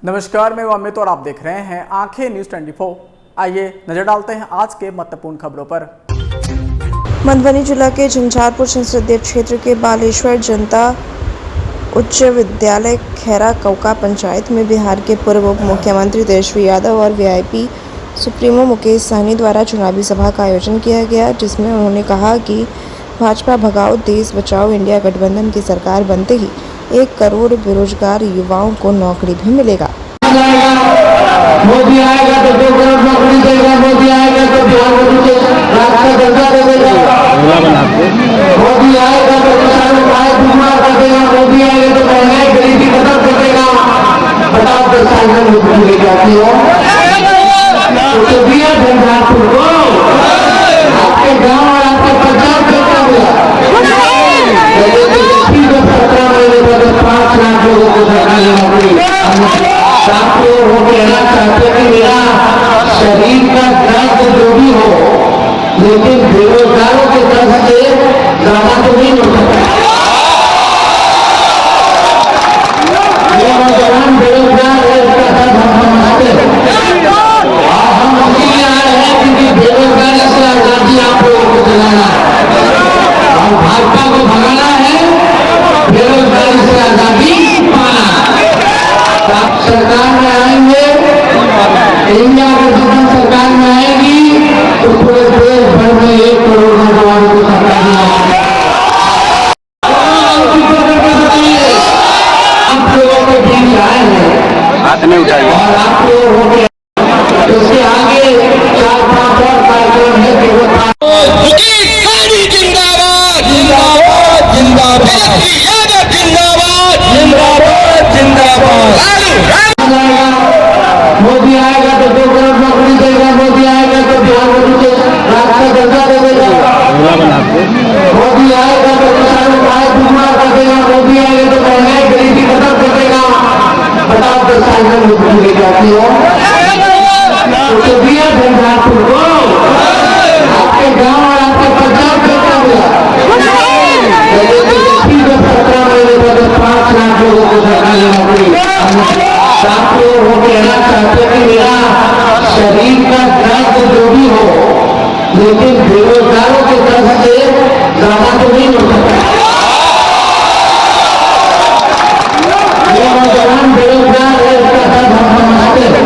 नमस्कार, मैं अमित और आप देख रहे हैं आंखें न्यूज 24। आइए नजर डालते हैं आज के महत्वपूर्ण खबरों पर। मधुबनी जिला के झंझारपुर संसदीय क्षेत्र के बालेश्वर जनता उच्च विद्यालय खैरा कौका पंचायत में बिहार के पूर्व उप मुख्यमंत्री तेजस्वी यादव और वीआईपी सुप्रीमो मुकेश सहनी द्वारा चुनावी सभा का आयोजन किया गया, जिसमें उन्होंने कहा कि भाजपा भगाओ देश बचाओ इंडिया गठबंधन की सरकार बनते ही 1 करोड़ बेरोजगार युवाओं को नौकरी भी मिलेगा। मोदी आएगा तो 2 करोड़ नौकरी देगा, मोदी आएगा तो बिहार को रास्ता दर्जा दे देगा, मोदी आएगा तो किसानों को आय दुगना कर देगा, मोदी आएगा तो महंगाई गरीबी खत्म कर देगा। बताओ 10 साल में नौकरी ले जाती हो तो दिया झंझारपुर को आपके गाँव और आपके पंचायत देता गया। तेजस्वी को 17 महीने तक 5 लाख लोगों को सरकारी नौकरी हो कहना चाहते कि मेरा शरीर का दर्द जो भी हो, लेकिन बेरोजगारों के दर्द से ज्यादा तो नहीं हो सकता। ये नौजवान बेरोजगार है, इसका दर्द हम समझते हैं और हम इसीलिए आए हैं क्योंकि बेरोजगारी से आजादी आप लोगों को दिलाना और भाजपा को भगाना है, बेरोजगारी से आजादी पाना। सरकार में आएंगे, इंडिया गठबंधन सरकार में आएगी तो पूरे देश भर में 1 करोड़ नौजवानों को सरकार आप लोगों के बीच आए हैं, हाथ नहीं उठाइए और आप लोग हो गए उसके आगे 4-5 और कार्यक्रम है कि वो मोदी आएगा तो 2 करोड़ नौकरी देगा, मोदी आएगा तो बिहार को रास्ता दर्जा दे देगा, मोदी आएगा तो किसानों को आय दुगना कर देगा, मोदी आएगा तो महंगाई गरीबी खत्म कर देगा। बताओ 10 साल में नौकरी ले जाती हो तो दिया झंझारपुर को आपके गाँव और आपके पंचायत देता गया। तेजस्वी को 17 महीने तक 5 लाख लोगों को सरकारी नौकरी हो कहना चाहते कि मेरा शरीर का दर्द जो भी हो, लेकिन बेरोजगारों के दर्द से ज्यादा तो नहीं हो सकता। ये नौजवान बेरोजगार है, इसका दर्द हम समझते हैं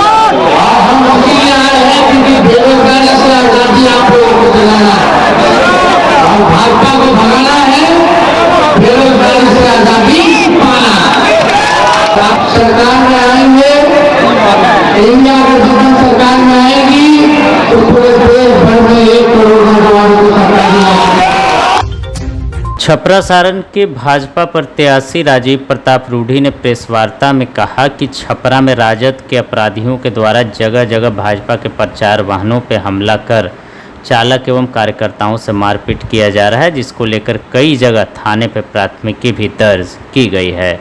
और हम इसीलिए आए हैं क्योंकि बेरोजगारी से आजादी आप लोगों को दिलाना और भाजपा को भगाना है, बेरोजगारी से आजादी पाना। सरकार में आएंगे, इंडिया गठबंधन सरकार में आएगी तो पूरे देश भर में 1 करोड़ नौजवानों को सरकार। छपरा सारण के भाजपा प्रत्याशी राजीव प्रताप रूढ़ी ने प्रेस वार्ता में कहा कि छपरा में राजद के अपराधियों के द्वारा जगह जगह भाजपा के प्रचार वाहनों पर हमला कर चालक एवं कार्यकर्ताओं से मारपीट किया जा रहा है, जिसको लेकर कई जगह थाने पर प्राथमिकी भी दर्ज की गई है।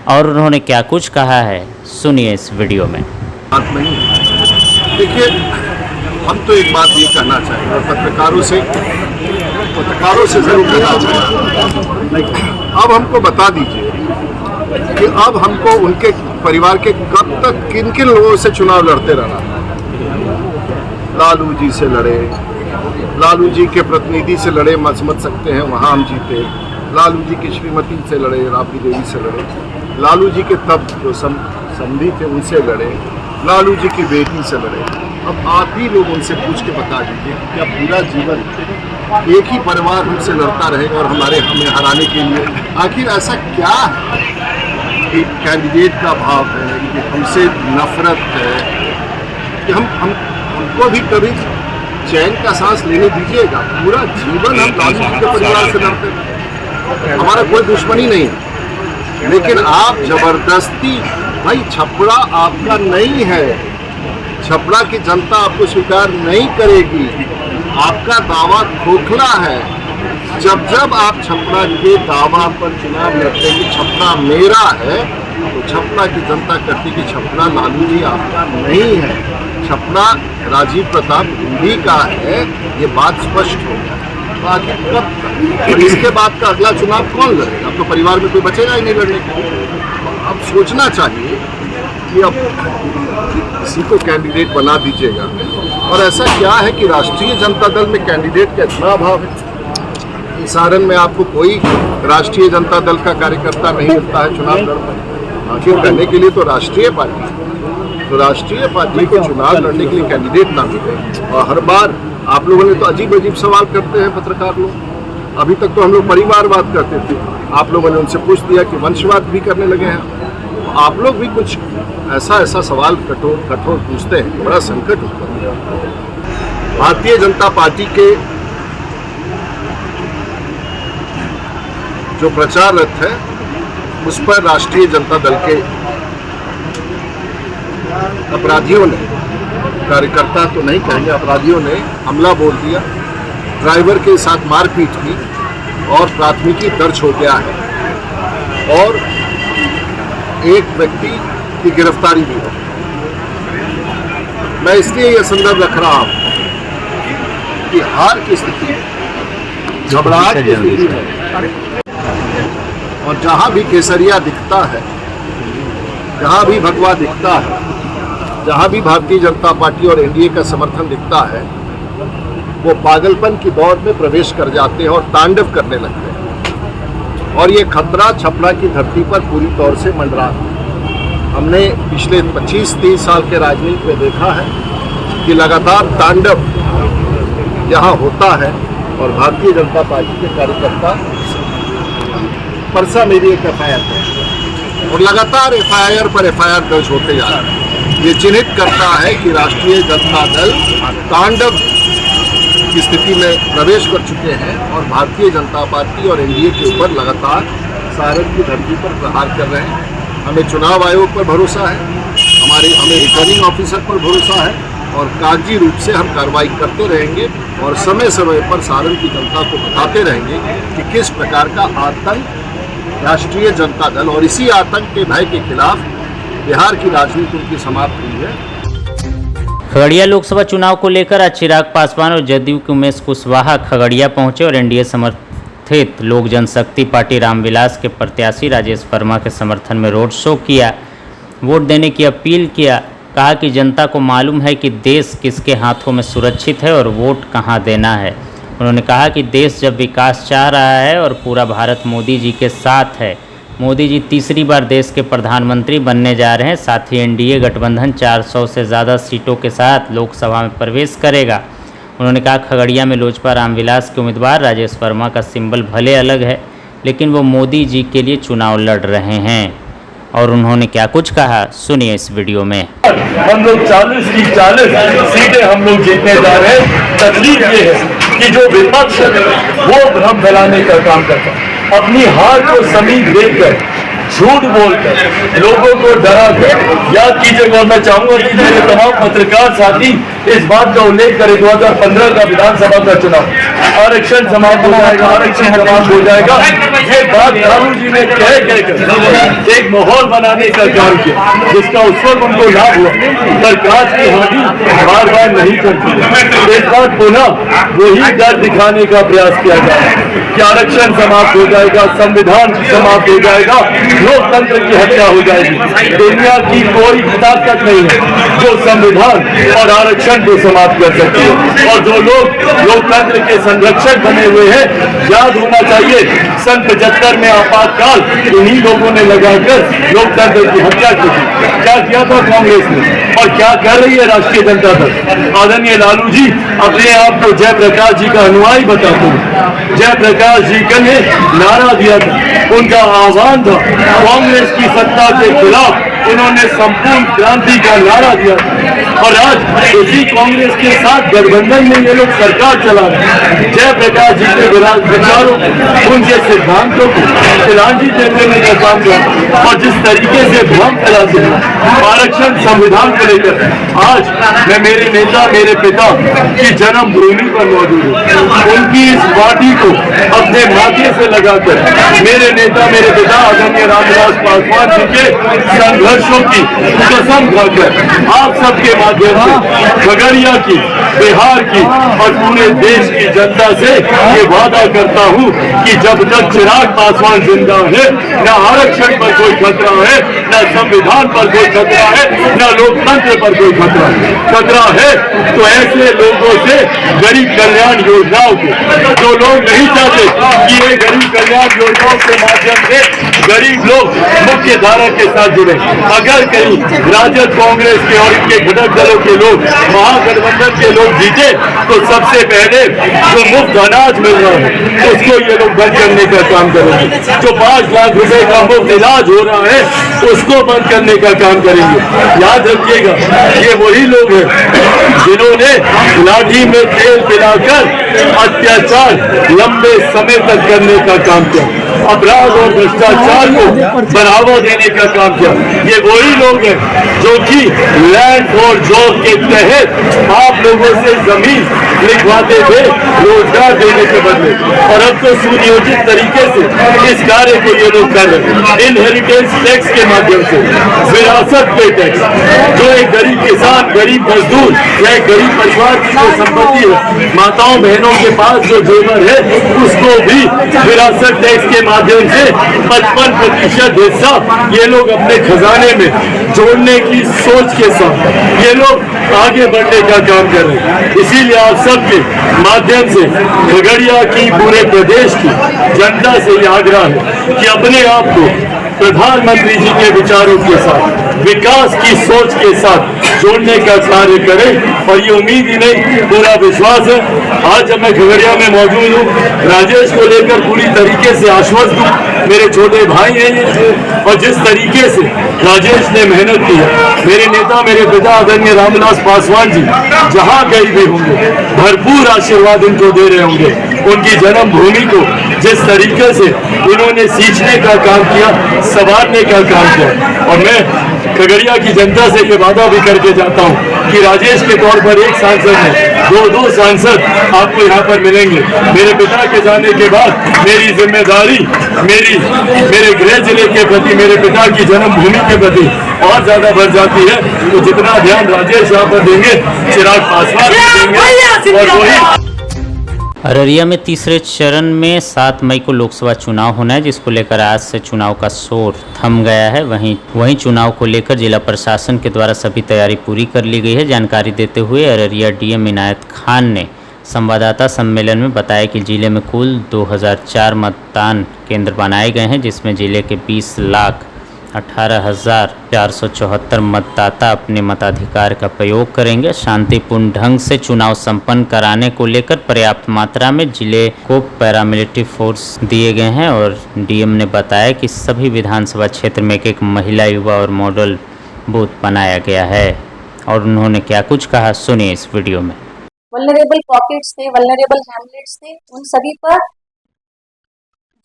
और उन्होंने क्या कुछ कहा है, सुनिए इस वीडियो में। बात नहीं है। देखिए, हम तो एक बात ये कहना चाहेंगे और पत्रकारों से जरूर कहना चाहेंगे, अब हमको बता दीजिए कि अब हमको उनके परिवार के कब तक किन किन लोगों से चुनाव लड़ते रहना। लालू जी से लड़े, लालू जी के प्रतिनिधि से लड़े, समझ सकते हैं वहाँ हम जीते। लालू जी की श्रीमती से लड़े, राबड़ी देवी से लड़े, लालू जी के तब जो समधी थे उनसे लड़े, लालू जी की बेटी से लड़े। अब आप ही लोग उनसे पूछ के बता दीजिए क्या पूरा जीवन एक ही परिवार उनसे लड़ता रहेगा और हमें हराने के लिए आखिर ऐसा क्या है कि कैंडिडेट का भाव है कि हमसे नफरत है कि हमको भी कभी चैन का सांस लेने दीजिएगा। पूरा जीवन हम लालू जी के परिवार से लड़ते हैं, हमारा कोई दुश्मनी नहीं है, लेकिन आप जबरदस्ती, भाई छपरा आपका नहीं है, छपरा की जनता आपको स्वीकार नहीं करेगी, आपका दावा खोखला है। जब आप छपरा के दावा पर चुनाव लड़ते हैं कि छपरा मेरा है, तो छपरा की जनता कहती कि छपरा लालू जी आपका नहीं है, छपरा राजीव प्रताप रूढ़ी का है। ये बात स्पष्ट हो गया। तो आखिर कब तक? और इसके बाद का अगला चुनाव कौन लड़ेगा? अब तो परिवार में कोई बचेगा ही नहीं लड़ने के लिए। अब सोचना चाहिए कि अब किसी को कैंडिडेट बना दीजिएगा। और ऐसा क्या है कि राष्ट्रीय जनता दल में कैंडिडेट का इतना अभाव है। सारण में आपको कोई राष्ट्रीय जनता दल का कार्यकर्ता नहीं मिलता है चुनाव लड़ने। आखिर करने के लिए तो राष्ट्रीय पार्टी को चुनाव लड़ने के लिए कैंडिडेट ना मिले। और हर बार आप लोगों ने तो अजीब अजीब सवाल करते हैं पत्रकार लोग। अभी तक तो हम लोग परिवारवाद करते थे, आप लोगों ने उनसे पूछ दिया कि वंशवाद भी करने लगे हैं। आप लोग भी कुछ ऐसा सवाल कठोर पूछते हैं, बड़ा संकट उत्पन्न है। भारतीय जनता पार्टी के जो प्रचार रथ है उस पर राष्ट्रीय जनता दल के अपराधियों ने, कार्यकर्ता तो नहीं कहेंगे, अपराधियों ने हमला बोल दिया, ड्राइवर के साथ मारपीट की और प्राथमिकी दर्ज हो गया है और एक व्यक्ति की गिरफ्तारी भी हो। मैं इसलिए यह संदर्भ रख रहा हूं कि हार की स्थिति, घबराहट की स्थिति है और जहां भी केसरिया दिखता है, जहां भी भगवा दिखता है, जहां भी भारतीय जनता पार्टी और एनडीए का समर्थन दिखता है, वो पागलपन की दौर में प्रवेश कर जाते हैं और तांडव करने लगते हैं। और ये खतरा छपरा की धरती पर पूरी तौर से मंडरा है। हमने पिछले 25-30 साल के राजनीति में देखा है कि लगातार तांडव यहाँ होता है और भारतीय जनता पार्टी के कार्यकर्ता, परसा मेरी एक एफआईआर है और लगातार एफआईआर पर एफआईआर दर्ज होते जा रहे हैं। ये चिन्हित करता है कि राष्ट्रीय जनता दल तांडव की स्थिति में प्रवेश कर चुके हैं और भारतीय जनता पार्टी और एनडीए के ऊपर लगातार सारण की धरती पर प्रहार कर रहे हैं। हमें चुनाव आयोग पर भरोसा है, हमें रिटर्निंग ऑफिसर पर भरोसा है और कागजी रूप से हम कार्रवाई करते रहेंगे और समय समय पर सारण की जनता को बताते रहेंगे कि किस प्रकार का आतंक राष्ट्रीय जनता दल, और इसी आतंक के भय के खिलाफ बिहार की राजनीति उनकी समाप्त हुई है। खगड़िया लोकसभा चुनाव को लेकर आज चिराग पासवान और जदयू के उमेश कुशवाहा खगड़िया पहुंचे और एनडीए समर्थित लोक जनशक्ति पार्टी रामविलास के प्रत्याशी राजेश वर्मा के समर्थन में रोड शो किया, वोट देने की अपील किया। कहा कि जनता को मालूम है कि देश किसके हाथों में सुरक्षित है और वोट कहां देना है। उन्होंने कहा कि देश जब विकास चाह रहा है और पूरा भारत मोदी जी के साथ है, मोदी जी तीसरी बार देश के प्रधानमंत्री बनने जा रहे हैं। साथ ही एनडीए गठबंधन 400 से ज़्यादा सीटों के साथ लोकसभा में प्रवेश करेगा। उन्होंने कहा खगड़िया में लोजपा रामविलास के उम्मीदवार राजेश वर्मा का सिंबल भले अलग है, लेकिन वो मोदी जी के लिए चुनाव लड़ रहे हैं। और उन्होंने क्या कुछ कहा, सुनिए इस वीडियो में। हम लोग 40 की 40 सीटें हम लोग जीतने जा रहे हैं। तकलीफ ये है कि जो विपक्ष है वो भ्रम फैलाने का काम करता है, अपनी हार को समीप देखकर, झूठ बोलकर, लोगों को डरा कर। याद कीजिएगा, और मैं चाहूंगा कि मेरे तमाम पत्रकार साथी इस बात का उल्लेख करें, 2015 का विधानसभा का चुनाव, आरक्षण समाप्त हो जाएगा, आरक्षण समाप्त हो जाएगा, ये बात लालू जी ने कहकर एक माहौल बनाने का काम किया, जिसका उस वक्त उनको लाभ हुआ। पर कांच की हाथी बार बार नहीं चलती। इस बात पुनः वही डर दिखाने का प्रयास किया जाए कि आरक्षण समाप्त हो जाएगा, संविधान समाप्त हो जाएगा, लोकतंत्र की हत्या हो जाएगी। दुनिया की कोई ताकत नहीं है जो संविधान और आरक्षण को समाप्त कर सकती है। और जो लोग लोकतंत्र के संरक्षक बने हुए हैं, याद होना चाहिए सन 75 में आपातकाल इन्हीं लोगों ने लगाकर लोकतंत्र की हत्या की थी। क्या किया था कांग्रेस ने और क्या कर रही है राष्ट्रीय जनता दल? आदरणीय लालू जी अपने आप को जयप्रकाश जी का अनुयायी बताते हैं। जयप्रकाश जी का ने नारा दिया था, उनका आह्वान था कांग्रेस की सत्ता के खिलाफ, उन्होंने संपूर्ण क्रांति का नारा दिया और आज इसी कांग्रेस के साथ गठबंधन में ये लोग सरकार चला रहे हैं। जयप्रकाश जी के विचारों, उनके सिद्धांतों को तिलांजलि देने का काम कर और जिस तरीके से भ्रम फैलाते हैं आरक्षण संविधान को लेकर, आज मैं मेरे नेता, मेरे पिता की जन्मभूमि पर मौजूद हूँ। उनकी इस पार्टी को अपने माथे से लगाकर मेरे नेता मेरे पिता आदरणीय रामविलास पासवान जी के संघर्षों की कसम खाकर आप सबके माध्यम से खगड़िया की, बिहार की और पूरे देश की जनता से ये वादा करता हूँ कि जब तक चिराग पासवान जिंदा है, न आरक्षण पर कोई खतरा है, न संविधान पर कोई खतरा है, न लोकतंत्र पर कोई खतरा है। खतरा है तो ऐसे लोगों से गरीब कल्याण योजनाओं को, जो लोग नहीं चाहते कि ये गरीब कल्याण योजनाओं के माध्यम से गरीब लोग मुख्य धारा के साथ जुड़े, अगर कहीं राजद, कांग्रेस के और इनके घटक दलों के लोग, महागठबंधन के लोग जीते तो सबसे पहले जो मुफ्त अनाज मिल रहा है उसको ये लोग बंद करने का काम करेंगे। जो 5 लाख रुपए का मुफ्त इलाज हो रहा है उसको बंद करने का काम करेंगे। याद रखिएगा, ये वही लोग हैं जिन्होंने लाठी में तेल पिलाकर अत्याचार लंबे समय तक करने का काम किया, अपराध और भ्रष्टाचार को बढ़ावा देने का काम किया। ये वही लोग हैं जो कि लैंड फॉर जॉब के तहत आप लोगों से जमीन लिखवाते थे रोजगार देने के बदले, और अब तो सुनियोजित तरीके से इस कार्य को ये लोग कर रहे हैं। इनहेरिटेंस टैक्स के माध्यम से, विरासत पे टैक्स, जो एक गरीब किसान, गरीब मजदूर या एक गरीब परिवार की जो संपत्ति है, माताओं बहनों के पास जो जेवर है, उसको भी विरासत टैक्स के माध्यम से 55% हिस्सा ये लोग अपने खजाने में जोड़ने की सोच के साथ ये लोग आगे बढ़ने का काम कर रहे हैं। इसीलिए आप सबके माध्यम से खगड़िया की, पूरे प्रदेश की जनता से ये आग्रह है कि अपने आप को प्रधानमंत्री जी के विचारों के साथ, विकास की सोच के साथ जोड़ने का कार्य करें। और ये उम्मीद ही नहीं, पूरा विश्वास है। आज जब मैं खगड़िया में मौजूद हूँ, राजेश को लेकर पूरी तरीके से आश्वस्त हूँ। मेरे छोटे भाई हैं ये, और जिस तरीके से राजेश ने मेहनत की है, मेरे नेता मेरे पिता आदरणीय रामविलास पासवान जी जहाँ कहीं भी होंगे भरपूर आशीर्वाद इनको दे रहे होंगे। उनकी जन्मभूमि को जिस तरीके से इन्होंने सींचने का काम किया, संवारने का काम किया, और मैं खगड़िया की जनता से ये वादा भी करके जाता हूँ कि राजेश के तौर पर एक सांसद है, 2 सांसद आपको यहाँ पर मिलेंगे। मेरे पिता के जाने के बाद मेरी जिम्मेदारी मेरे गृह जिले के प्रति, मेरे पिता की जन्मभूमि के प्रति और ज्यादा बढ़ जाती है। तो जितना ध्यान राजेश यहाँ पर देंगे, चिराग पासवान देंगे। और वही अररिया में तीसरे चरण में 7 मई को लोकसभा चुनाव होना है, जिसको लेकर आज से चुनाव का शोर थम गया है। वहीं चुनाव को लेकर जिला प्रशासन के द्वारा सभी तैयारी पूरी कर ली गई है। जानकारी देते हुए अररिया डीएम इनायत खान ने संवाददाता सम्मेलन में बताया कि जिले में कुल 2004 मतदान केंद्र बनाए गए हैं, जिसमें जिले के 20,18,474 मतदाता अपने मताधिकार का प्रयोग करेंगे। शांतिपूर्ण ढंग से चुनाव संपन्न कराने को लेकर पर्याप्त मात्रा में जिले को पैरामिलिट्री फोर्स दिए गए हैं। और डीएम ने बताया कि सभी विधानसभा क्षेत्र में एक महिला, युवा और मॉडल बूथ बनाया गया है। और उन्होंने क्या कुछ कहा, सुनिए इस वीडियो में। वल्नरेबल पॉकेट्स थे, वल्नरेबल हैमलेट्स थे, उन सभी पर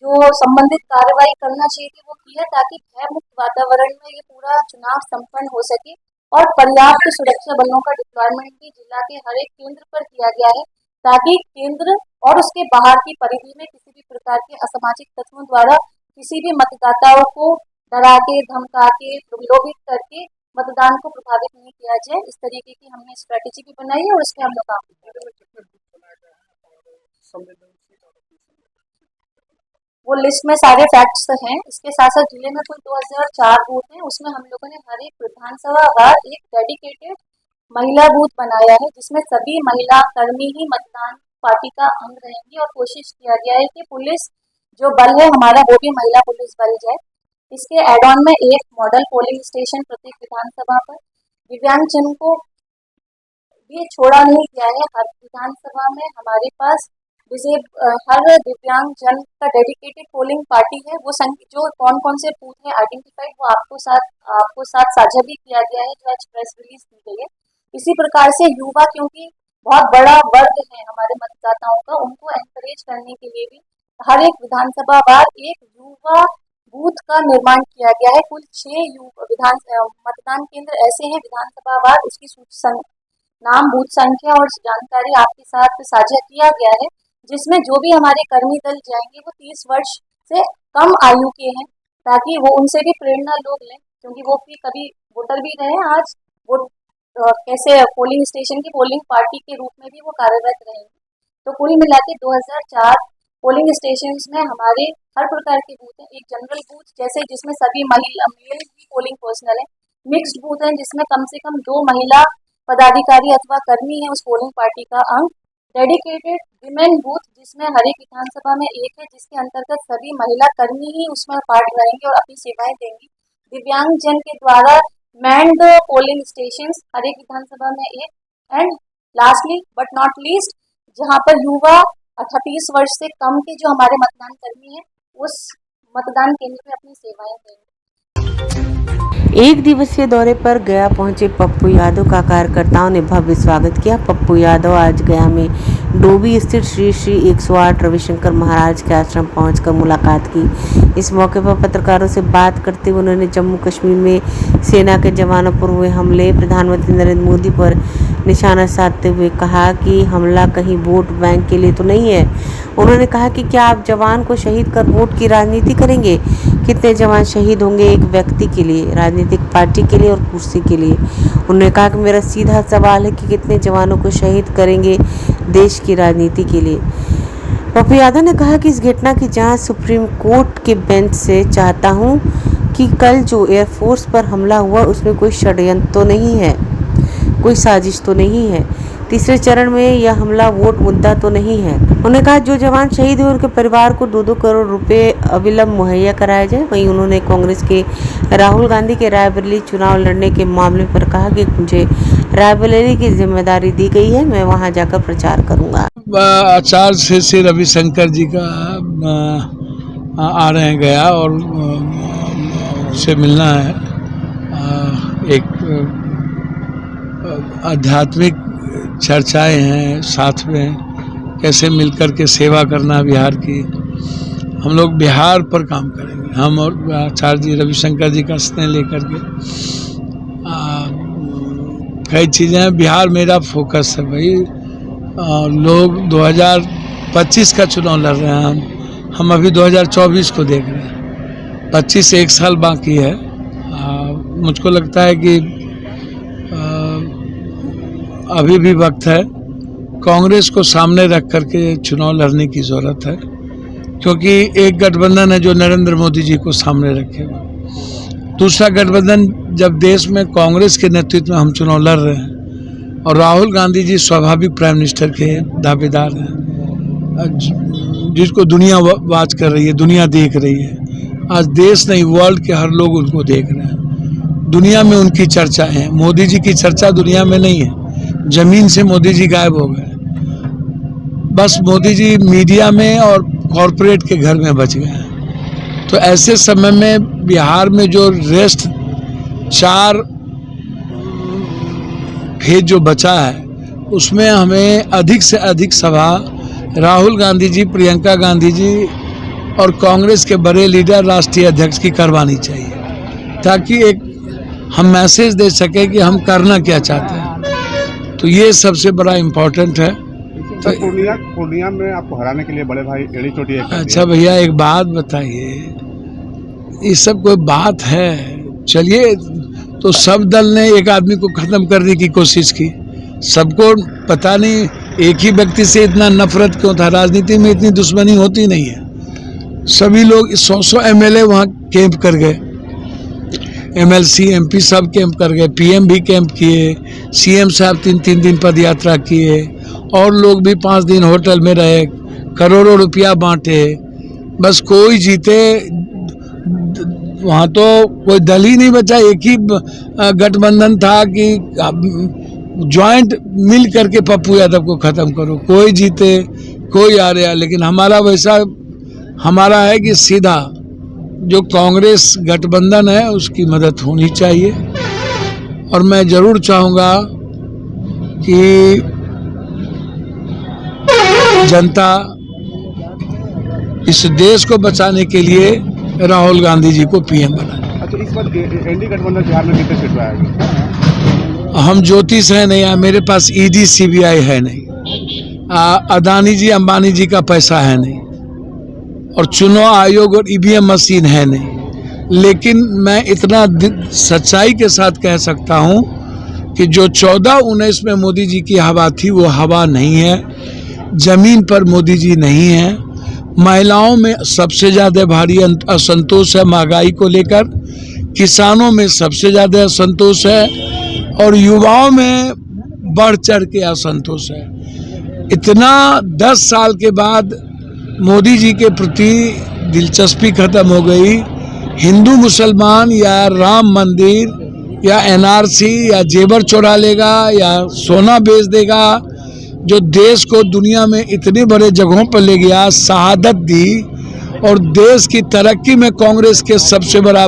जो संबंधित कार्रवाई करना चाहिए थी वो की है, ताकि भय मुक्त वातावरण में ये पूरा चुनाव संपन्न हो सके। और पर्याप्त सुरक्षा बलों का डिप्लॉयमेंट भी जिला के हर एक केंद्र पर किया गया है, ताकि केंद्र और उसके बाहर की परिधि में किसी भी प्रकार के असामाजिक तत्वों द्वारा किसी भी मतदाताओं को डरा के, धमका के, प्रलोभित करके मतदान को प्रभावित नहीं किया जाए। इस तरीके की हमने स्ट्रेटेजी भी बनाई है और इस पर हम लोग काम कर रहे हैं। वो लिस्ट में सारे फैक्ट्स हैं। इसके साथ साथ जिले में कुल 2004 बूथ हैं, उसमें हम लोगों ने हर एक विधानसभा वार एक डेडिकेटेड महिला बूथ बनाया है, जिसमें सभी महिला कर्मी ही मतदान पार्टी का अंग रहेंगी। और कोशिश किया गया है कि पुलिस जो बल है हमारा, वो भी महिला पुलिस बल जाए। इसके एड ऑन में एक मॉडल पोलिंग स्टेशन प्रत्येक विधानसभा पर, दिव्यांगजन को भी छोड़ा नहीं गया है। हर विधानसभा में हमारे पास हर दिव्यांगजन का डेडिकेटेड पोलिंग पार्टी है। वो जो कौन कौन से बूथ है आइडेंटिफाइड, वो आपको साथ साझा भी किया गया है, जो आज प्रेस रिलीज दी गई है। इसी प्रकार से युवा, क्योंकि बहुत बड़ा वर्ग है हमारे मतदाताओं का, उनको एनकरेज करने के लिए भी हर एक विधानसभा वार एक युवा बूथ का निर्माण किया गया है। कुल 6 मतदान केंद्र ऐसे हैं विधानसभा वार, उसकी नाम, बूथ संख्या और जानकारी आपके साथ साझा किया गया है। जिसमें जो भी हमारे कर्मी दल जाएंगे वो 30 वर्ष से कम आयु के हैं, ताकि वो उनसे भी प्रेरणा लोग लें, क्योंकि वो भी कभी वोटर भी रहे हैं, आज वो कैसे पोलिंग स्टेशन की पोलिंग पार्टी के रूप में भी वो कार्यरत रहेंगे। तो कुल मिला के 2004 पोलिंग स्टेशन में हमारे हर प्रकार के बूथ हैं। एक जनरल बूथ जैसे जिसमें सभी महिला मेल ही पोलिंग पर्सनल है, मिक्स्ड बूथ है जिसमें कम से कम 2 महिला पदाधिकारी अथवा कर्मी है उस पोलिंग पार्टी का अंग, डेडिकेटेड विमेन बूथ जिसमें हर एक विधानसभा में एक है, जिसके अंतर्गत सभी महिला कर्मी ही उसमें पार्ट रहेंगे और अपनी सेवाएं देंगी। दिव्यांग जन के द्वारा मैन्ड पोलिंग स्टेशन हर एक विधानसभा में एक, and lastly but not least जहां पर युवा 38 वर्ष से कम के जो हमारे मतदान कर्मी हैं उस मतदान केंद्र में अपनी सेवाएं देंगे। एक दिवसीय दौरे पर गया पहुंचे पप्पू यादव का कार्यकर्ताओं ने भव्य स्वागत किया। पप्पू यादव आज गया में डोभी स्थित श्री श्री 108 रविशंकर महाराज के आश्रम पहुंचकर मुलाकात की। इस मौके पर पत्रकारों से बात करते हुए उन्होंने जम्मू कश्मीर में सेना के जवानों पर हुए हमले, प्रधानमंत्री नरेंद्र मोदी पर निशाना साधते हुए कहा कि हमला कहीं वोट बैंक के लिए तो नहीं है। उन्होंने कहा कि क्या आप जवान को शहीद कर वोट की राजनीति करेंगे? कितने जवान शहीद होंगे एक व्यक्ति के लिए, राजनीतिक पार्टी के लिए और कुर्सी के लिए? उन्होंने कहा कि मेरा सीधा सवाल है कि कितने जवानों को शहीद करेंगे देश की राजनीति के लिए। पप्पू यादव ने कहा कि इस घटना की जांच सुप्रीम कोर्ट के बेंच से चाहता हूं कि कल जो एयरफोर्स पर हमला हुआ उसमें कोई षड्यंत्र तो नहीं है, कोई साजिश तो नहीं है। तीसरे चरण में यह हमला वोट मुद्दा तो नहीं है। उन्होंने कहा जो जवान शहीद हुए उनके परिवार को 2-2 करोड़ रुपए अविलंब मुहैया कराया जाए। वहीं उन्होंने कांग्रेस के राहुल गांधी के रायबरेली चुनाव लड़ने के मामले पर कहा कि मुझे रायबरेली की जिम्मेदारी दी गई है, मैं वहां जाकर प्रचार करूंगा। आचार्य श्री रविशंकर जी का आ रहे हैं गया और से मिलना है। एक आध्यात्मिक चर्चाएं हैं, साथ में कैसे मिलकर के सेवा करना बिहार की। हम लोग बिहार पर काम करेंगे, हम और आचार्य जी रविशंकर जी का स्नेह लेकर के। कई चीज़ें हैं, बिहार मेरा फोकस है भाई। लोग 2025 का चुनाव लड़ रहे हैं, हम अभी 2024 को देख रहे हैं। 25 से 1 साल बाकी है। मुझको लगता है कि अभी भी वक्त है। कांग्रेस को सामने रख करके चुनाव लड़ने की ज़रूरत है, क्योंकि एक गठबंधन है जो नरेंद्र मोदी जी को सामने रखेगा। दूसरा गठबंधन जब देश में कांग्रेस के नेतृत्व में हम चुनाव लड़ रहे हैं और राहुल गांधी जी स्वाभाविक प्राइम मिनिस्टर के दावेदार हैं, जिसको दुनिया वाच कर रही है, दुनिया देख रही है। आज देश नहीं, वर्ल्ड के हर लोग उनको देख रहे हैं। दुनिया में उनकी चर्चा है। मोदी जी की चर्चा दुनिया में नहीं है। जमीन से मोदी जी गायब हो गए, बस मोदी जी मीडिया में और कॉरपोरेट के घर में बच गए हैं। तो ऐसे समय में बिहार में जो रेस्ट 4 फेज जो बचा है उसमें हमें अधिक से अधिक सभा राहुल गांधी जी, प्रियंका गांधी जी और कांग्रेस के बड़े लीडर, राष्ट्रीय अध्यक्ष की करवानी चाहिए, ताकि एक हम मैसेज दे सके कि हम करना क्या चाहते हैं। तो ये सबसे बड़ा इम्पोर्टेंट है। तो पूर्णिया में आपको हराने के लिए बड़े भाई एड़ी चोटी। अच्छा भैया, एक बात बताइए, ये सब कोई बात है? चलिए, तो सब दल ने एक आदमी को खत्म करने की कोशिश की। सबको पता नहीं एक ही व्यक्ति से इतना नफरत क्यों था। राजनीति में इतनी दुश्मनी होती नहीं है। सभी लोग 100 MLA वहाँ कैंप कर गए, MLC MP सब कैंप कर गए, PM भी कैंप किए, CM साहब 3-3 दिन पद यात्रा किए, और लोग भी 5 दिन होटल में रहे, करोड़ों रुपया बांटे। बस कोई जीते, वहाँ तो कोई दल ही नहीं बचा। एक ही गठबंधन था कि जॉइंट मिल करके पप्पू यादव को ख़त्म करो। कोई जीते, कोई आ रहा, लेकिन हमारा है कि सीधा जो कांग्रेस गठबंधन है उसकी मदद होनी चाहिए। और मैं ज़रूर चाहूँगा कि जनता इस देश को बचाने के लिए राहुल गांधी जी को PM बनाए। अच्छा, इस बार एनडीए गठबंधन बिहार में कितने सीट आएगी? हम ज्योतिष है नहीं, मेरे पास ED CBI है नहीं। अदानी जी अंबानी जी का पैसा है नहीं, और चुनाव आयोग और ईवीएम मशीन है नहीं। लेकिन मैं इतना सच्चाई के साथ कह सकता हूं कि जो 14-19 में मोदी जी की हवा थी वो हवा नहीं है। जमीन पर मोदी जी नहीं है। महिलाओं में सबसे ज़्यादा भारी असंतोष है महंगाई को लेकर, किसानों में सबसे ज़्यादा असंतोष है, और युवाओं में बढ़ चढ़ के असंतोष है। इतना 10 साल के बाद मोदी जी के प्रति दिलचस्पी खत्म हो गई। हिंदू मुसलमान या राम मंदिर या एनआरसी या जेवर चुरा लेगा या सोना बेच देगा, जो देश को दुनिया में इतने बड़े जगहों पर ले गया, शहादत दी, और देश की तरक्की में कांग्रेस के सबसे बड़ा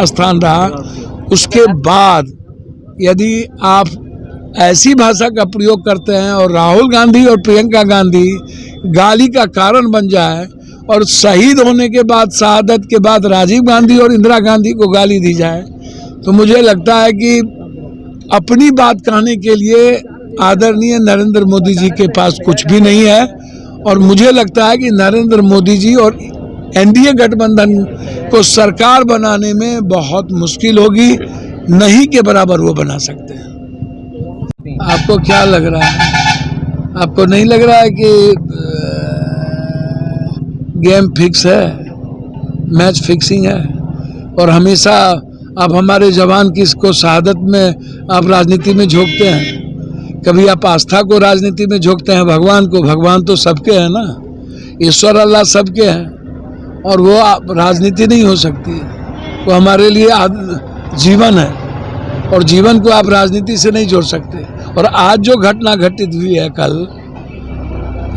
स्थान रहा। उसके बाद यदि आप ऐसी भाषा का प्रयोग करते हैं और राहुल गांधी और प्रियंका गांधी गाली का कारण बन जाए, और शहीद होने के बाद, शहादत के बाद राजीव गांधी और इंदिरा गांधी को गाली दी जाए, तो मुझे लगता है कि अपनी बात कहने के लिए आदरणीय नरेंद्र मोदी जी के पास कुछ भी नहीं है। और मुझे लगता है कि नरेंद्र मोदी जी और एनडीए गठबंधन को सरकार बनाने में बहुत मुश्किल होगी, नहीं के बराबर वो बना सकते हैं। आपको क्या लग रहा है? आपको नहीं लग रहा है कि गेम फिक्स है, मैच फिक्सिंग है, और हमेशा आप हमारे जवान किसको शहादत में आप राजनीति में झोंकते हैं? कभी आप आस्था को राजनीति में झोंकते हैं, भगवान को। भगवान तो सबके हैं ना, ईश्वर अल्लाह सबके हैं, और वो आप राजनीति नहीं हो सकती, वो हमारे लिए जीवन है, और जीवन को आप राजनीति से नहीं जोड़ सकते। और आज जो घटना घटित हुई है कल,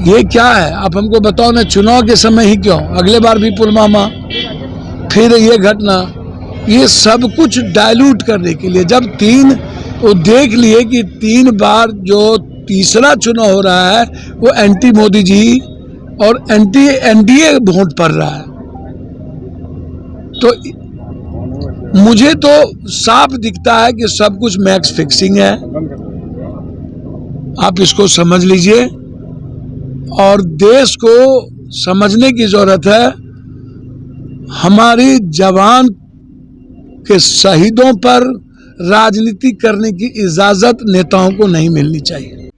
ये क्या है? आप हमको बताओ ना। चुनाव के समय ही क्यों? अगले बार भी पुलवामा, फिर ये घटना, ये सब कुछ डाइल्यूट करने के लिए। जब वो देख लिए कि 3 बार जो तीसरा चुनाव हो रहा है वो एंटी मोदी जी और एंटी एनडीए वोट पड़ रहा है, तो मुझे तो साफ दिखता है कि सब कुछ मैच फिक्सिंग है। आप इसको समझ लीजिए, और देश को समझने की जरूरत है। हमारी जवान के शहीदों पर राजनीति करने की इजाजत नेताओं को नहीं मिलनी चाहिए।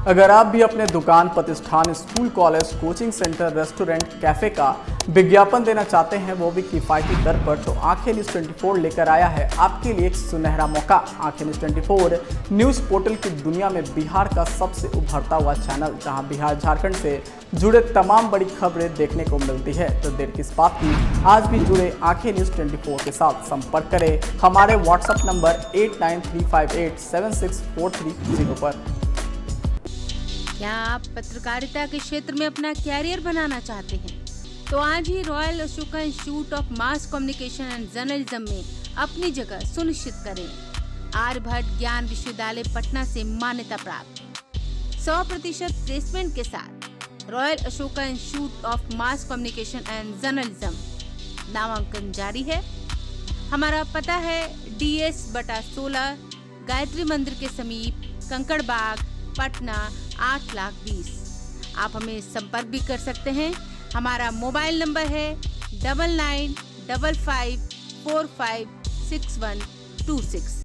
अगर आप भी अपने दुकान, प्रतिष्ठान, school, college, coaching centre, restaurant, cafe का विज्ञापन देना चाहते हैं, वो भी किफायती दर पर, तो आंखें न्यूज़ 24 लेकर आया है आपके लिए एक सुनहरा मौका। आंखें न्यूज़ 24 न्यूज़ पोर्टल की दुनिया में बिहार का सबसे उभरता हुआ चैनल, जहां बिहार झारखंड से जुड़े तमाम बड़ी खबरें देखने को मिलती है। तो देर किस बात की, आज भी जुड़े आंखें न्यूज़ 24 के साथ। संपर्क करें हमारे व्हाट्सएप नंबर 8935876430 पर। क्या आप पत्रकारिता के क्षेत्र में अपना कैरियर बनाना चाहते हैं? तो आज ही royal Ashoka institute of mass communication and journalism में अपनी जगह सुनिश्चित करें। आर्यभट्ट ज्ञान विश्वविद्यालय पटना से मान्यता प्राप्त 100% प्लेसमेंट के साथ royal Ashoka institute of mass communication and journalism नामांकन जारी है। हमारा पता है DS/16 गायत्री मंदिर के समीप, कंकड़ बाग, पटना 8,20,000। आप हमें संपर्क भी कर सकते हैं। हमारा मोबाइल नंबर है 9955456126।